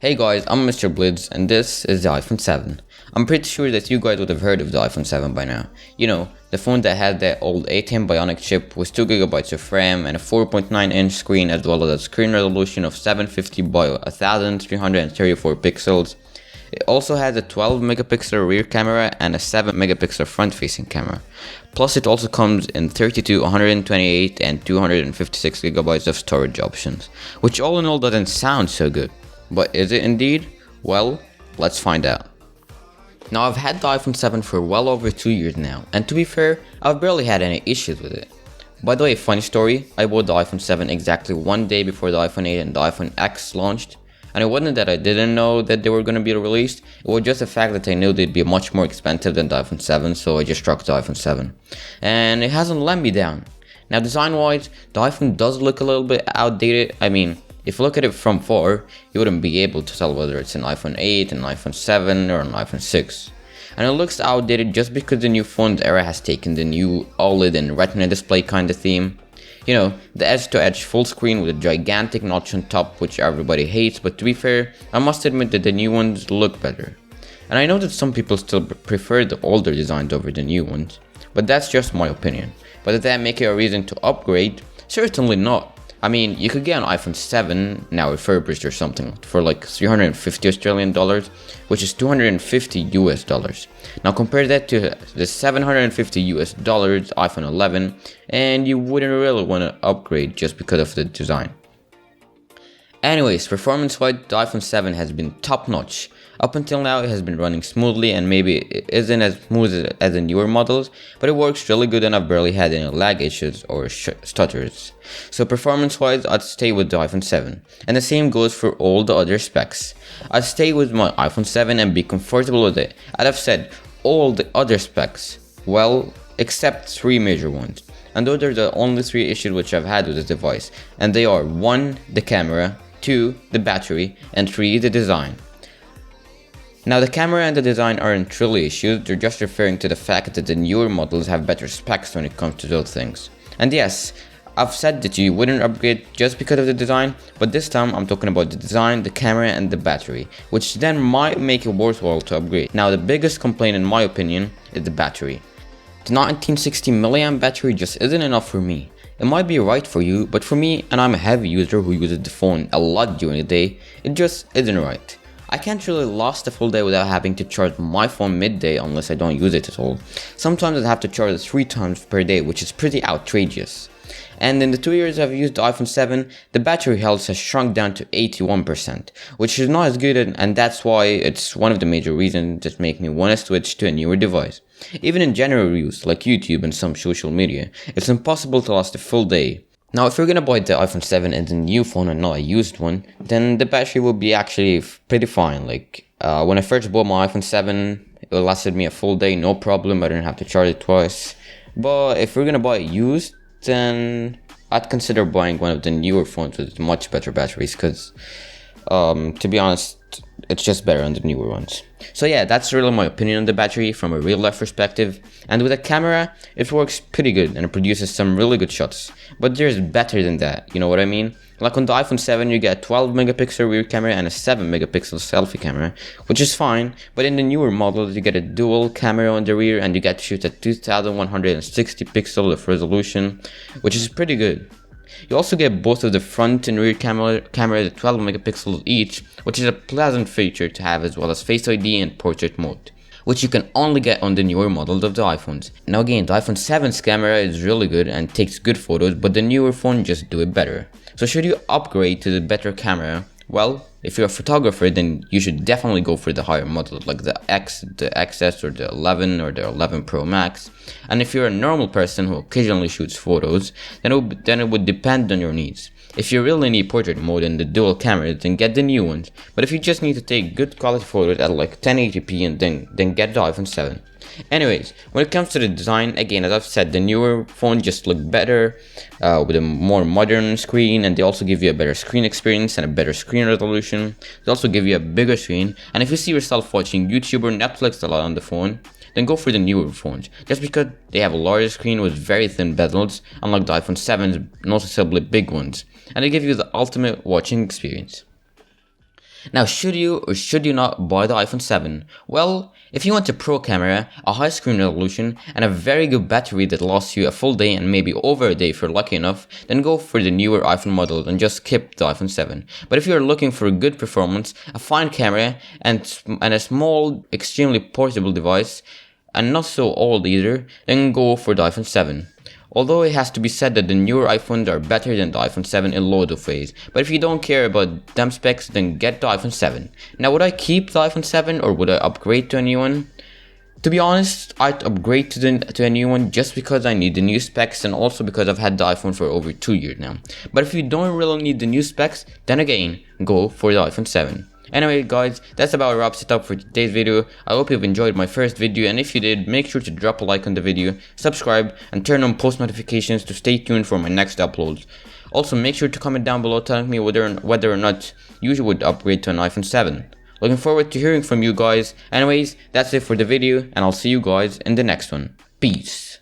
Hey guys, I'm Mr. Blitz and this is the iPhone 7. I'm pretty sure that you guys would have heard of the iPhone 7 by now. You know, the phone that had that old A10 Bionic chip with 2GB of RAM and a 4.9-inch screen as well as a screen resolution of 750 by 1334 pixels. It also has a 12 megapixel rear camera and a 7 megapixel front facing camera. Plus it also comes in 32, 128 and 256GB of storage options, which all in all doesn't sound so good. But is it indeed? Well, let's find out. Now I've had the iPhone 7 for well over 2 years now, and to be fair, I've barely had any issues with it. By the way, funny story, I bought the iPhone 7 exactly one day before the iPhone 8 and the iPhone X launched. And it wasn't that I didn't know that they were going to be released, it was just the fact that I knew they'd be much more expensive than the iPhone 7, so I just struck the iPhone 7. And it hasn't let me down. Now design wise, the iPhone does look a little bit outdated. I mean, if you look at it from far, you wouldn't be able to tell whether it's an iPhone 8, an iPhone 7, or an iPhone 6. And it looks outdated just because the new phone's era has taken the new OLED and Retina display kind of theme. You know, the edge-to-edge full screen with a gigantic notch on top, which everybody hates, but to be fair, I must admit that the new ones look better. And I know that some people still prefer the older designs over the new ones, but that's just my opinion. But does that make it a reason to upgrade? Certainly not. I mean, you could get an iPhone 7 now refurbished or something for like 350 Australian dollars, which is 250 US dollars. Now compare that to the 750 US dollars iPhone 11 and you wouldn't really want to upgrade just because of the design. Anyways, performance-wise, the iPhone 7 has been top-notch. Up until now, it has been running smoothly and maybe it isn't as smooth as the newer models, but it works really good and I've barely had any lag issues or stutters. So performance-wise, I'd stay with the iPhone 7. And the same goes for all the other specs. I'd stay with my iPhone 7 and be comfortable with it. As I've said, all the other specs, well, except 3 major ones. And those are the only 3 issues which I've had with this device. And they are 1. The camera, 2. The battery, and 3. The design. Now the camera and the design aren't really issues, they're just referring to the fact that the newer models have better specs when it comes to those things. And yes, I've said that you wouldn't upgrade just because of the design, but this time I'm talking about the design, the camera and the battery, which then might make it worthwhile to upgrade. Now the biggest complaint in my opinion is the battery. The 1960 mAh battery just isn't enough for me. It might be right for you, but for me, and I'm a heavy user who uses the phone a lot during the day, it just isn't right. I can't really last a full day without having to charge my phone midday unless I don't use it at all. Sometimes I have to charge it 3 times per day, which is pretty outrageous. And in the 2 years I've used the iPhone 7, the battery health has shrunk down to 81%, which is not as good, and that's why it's one of the major reasons that make me want to switch to a newer device. Even in general use, like YouTube and some social media, it's impossible to last a full day. Now if you're gonna buy the iPhone 7 as a new phone and not a used one, then the battery will be actually pretty fine. Like when I first bought my iPhone 7, it lasted me a full day, no problem, I didn't have to charge it twice. But if you're gonna buy it used, then I'd consider buying one of the newer phones with much better batteries, because to be honest, it's just better on the newer ones. So yeah, that's really my opinion on the battery from a real life perspective. And with the camera, it works pretty good and it produces some really good shots. But there's better than that, you know what I mean? Like on the iPhone 7, you get a 12 megapixel rear camera and a 7 megapixel selfie camera, which is fine. But in the newer models, you get a dual camera on the rear and you get to shoot at 2160 pixels of resolution, which is pretty good. You also get both of the front and rear camera at 12 megapixels each, which is a pleasant feature to have, as well as Face ID and portrait mode, which you can only get on the newer models of the iPhones. Now again, the iPhone 7's camera is really good and takes good photos, but the newer phone just do it better. So should you upgrade to the better camera? Well, if you're a photographer, then you should definitely go for the higher models like the X, the XS, or the 11 or the 11 Pro Max. And if you're a normal person who occasionally shoots photos, then it would depend on your needs. If you really need portrait mode and the dual cameras, then get the new ones. But if you just need to take good quality photos at like 1080p, and then get the iPhone 7. Anyways, when it comes to the design, again, as I've said, the newer phones just look better with a more modern screen, and they also give you a better screen experience and a better screen resolution. They also give you a bigger screen, and if you see yourself watching YouTube or Netflix a lot on the phone, then go for the newer phones, just because they have a larger screen with very thin bezels, unlike the iPhone 7's noticeably big ones, and they give you the ultimate watching experience. Now, should you or should you not buy the iPhone 7? Well, if you want a pro camera, a high screen resolution, and a very good battery that lasts you a full day and maybe over a day if you're lucky enough, then go for the newer iPhone model and just skip the iPhone 7. But if you're looking for a good performance, a fine camera, and a small, extremely portable device, and not so old either, then go for the iPhone 7. Although it has to be said that the newer iPhones are better than the iPhone 7 in loads of ways, but if you don't care about them specs, then get the iPhone 7. Now, would I keep the iPhone 7 or would I upgrade to a new one? To be honest, I'd upgrade to a new one just because I need the new specs and also because I've had the iPhone for over 2 years now. But if you don't really need the new specs, then again, go for the iPhone 7. Anyway guys, that's about wraps it up for today's video. I hope you've enjoyed my first video, and if you did, make sure to drop a like on the video, subscribe, and turn on post notifications to stay tuned for my next uploads. Also, make sure to comment down below telling me whether or not you would upgrade to an iPhone 7. Looking forward to hearing from you guys. Anyways, that's it for the video, and I'll see you guys in the next one. Peace.